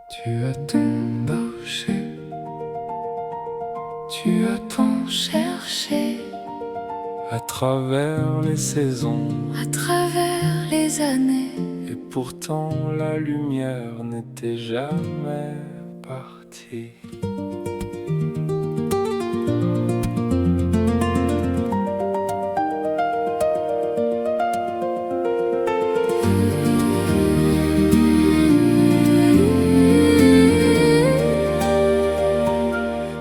Tu as tant marché, tu as tant cherché, à travers les saisons, à travers les années. et pourtant la lumière n'était jamais partie.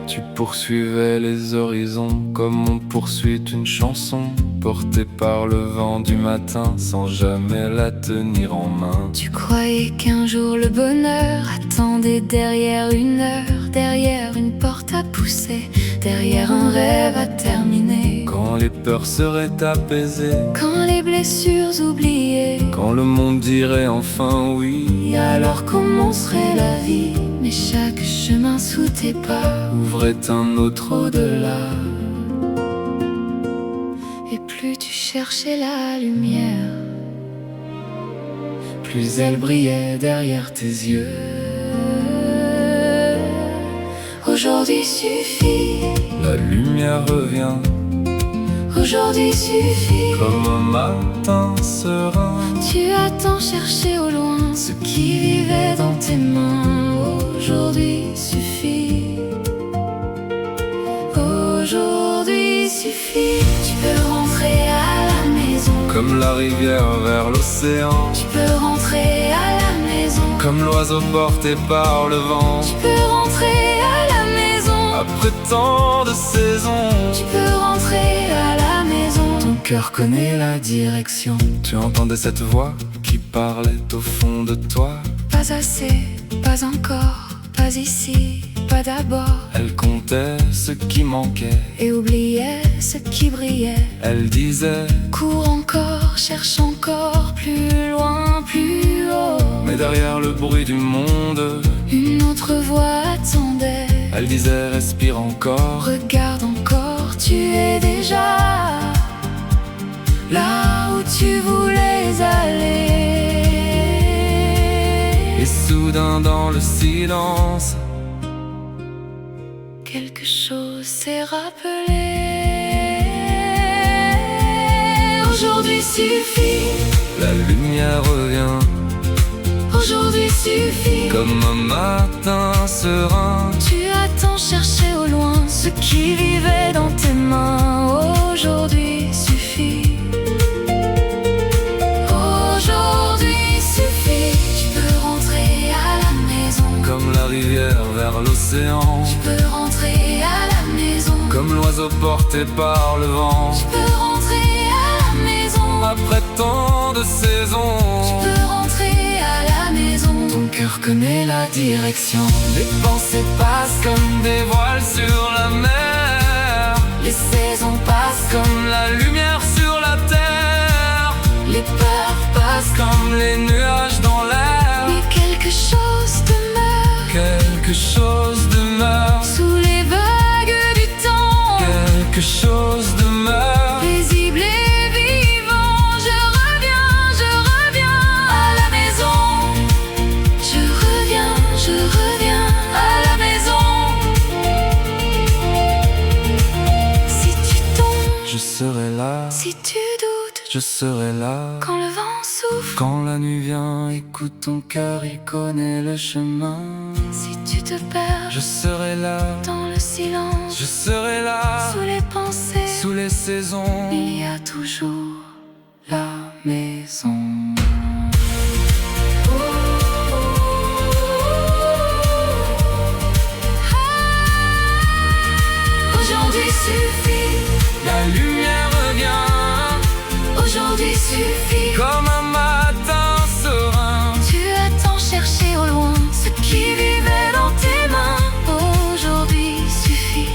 Tu poursuivais les horizons comme on poursuit une chanson, portée par le vent du matin sans jamais la tenir en main. Tu croyais qu'un jour le bonheur attendait derrière une heure, derrière une porte à pousser, derrière un rêve à terminer. Quand les peurs seraient apaisées, Quand les blessures oubliées, quand le monde dirait enfin oui, et alors commencerait la vie. Mais chaque chemin sous tes pas ouvrait un autre au-delà. Et plus tu cherchais la lumière, Plus elle brillait derrière tes yeux. aujourd'hui suffit, La lumière revient aujourd'hui suffit. comme un matin serein. Tu as tant cherché au loin ce qui vivait dans tes mains. Aujourd'hui suffit, aujourd'hui suffit. Tu peux rentrer à la maison, Comme la rivière vers l'océan, tu peux rentrer à la maison, comme l'oiseau porté par le vent. tu peux rentrer à la maison, Après tant de saisons, tu peux rentrer à la maison. ton cœur connaît la direction. Tu entendais cette voix qui parlait au fond de toi. Pas assez, pas encore, pas ici, pas d'abord. Elle comptait ce qui manquait. Et oubliait ce qui brillait. Elle disait, Cours encore, cherche encore, plus loin, plus haut. mais derrière le bruit du monde, Une autre voix attendait. elle disait, respire encore. Regarde encore, tu es déjà là où tu voulais aller. Et soudain dans le silence, Quelque chose s'est rappelé. Aujourd'hui suffit, la lumière revient aujourd'hui suffit. comme un matin serein. Tu as tant cherché au loin ce qui vivait dans tes mains. Aujourd'hui suffit, aujourd'hui suffit. Tu peux rentrer à la maison, Comme la rivière vers l'océan, tu peux rentrer à la maison, comme l'oiseau porté par le vent. tu peux rentrer à la maison, Après tant de saisons, tu peux rentrer à la maison. ton cœur connaît la direction. Les pensées passent comme des voiles sur la mer. Les saisons passent, Comme la lumière sur la terre. les peurs passent, Comme les nuages dans l'air. mais quelque chose demeure Quelque chose demeure. sous les vagues du temps. Quelque chose demeure. Paisible et vivant, je reviens à la maison. Je reviens à la maison. Si tu tombes, Je serai là, si tu doutes, je serai là. quand le vent souffle, Quand la nuit vient, écoute ton cœur, il connaît le chemin. si tu te perds Je serai là, dans le silence, je serai là. sous les pensées, Sous les saisons, il y a toujours la maison. aujourd'hui suffit, La lumière revient aujourd'hui suffit. comme un matin serein. Tu as tant cherché au loin ce qui vivait dans tes mains. Aujourd'hui suffit,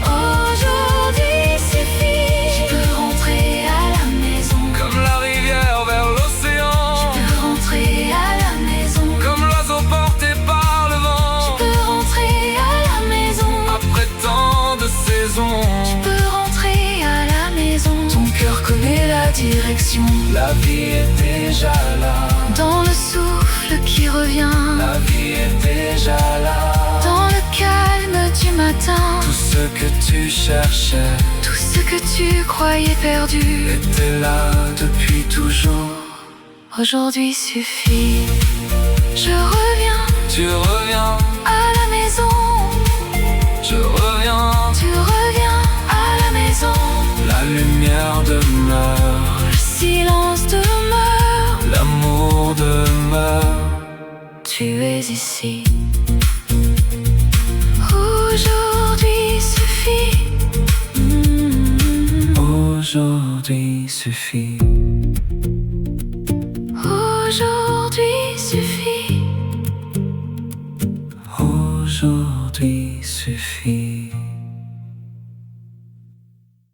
aujourd'hui suffit. Tu peux rentrer à la maison, Comme la rivière vers l'océan, tu peux rentrer à la maison, comme l'oiseau porté par le tu vent. peux rentrer à la maison, Après tant de saisons, tu peux rentrer à la maison. ton cœur connaît la direction. La vie est déjà là. Dans le souffle qui revient. tu cherchais, tout ce que tu croyais perdu était là depuis toujours. Aujourd'hui suffit. Je reviens Tu reviens, à la maison. je reviens, Tu reviens à la maison. la lumière demeure, Le silence demeure. l'amour demeure. Tu es ici. Aujourd'hui suffit. Aujourd'hui suffit. Aujourd'hui suffit.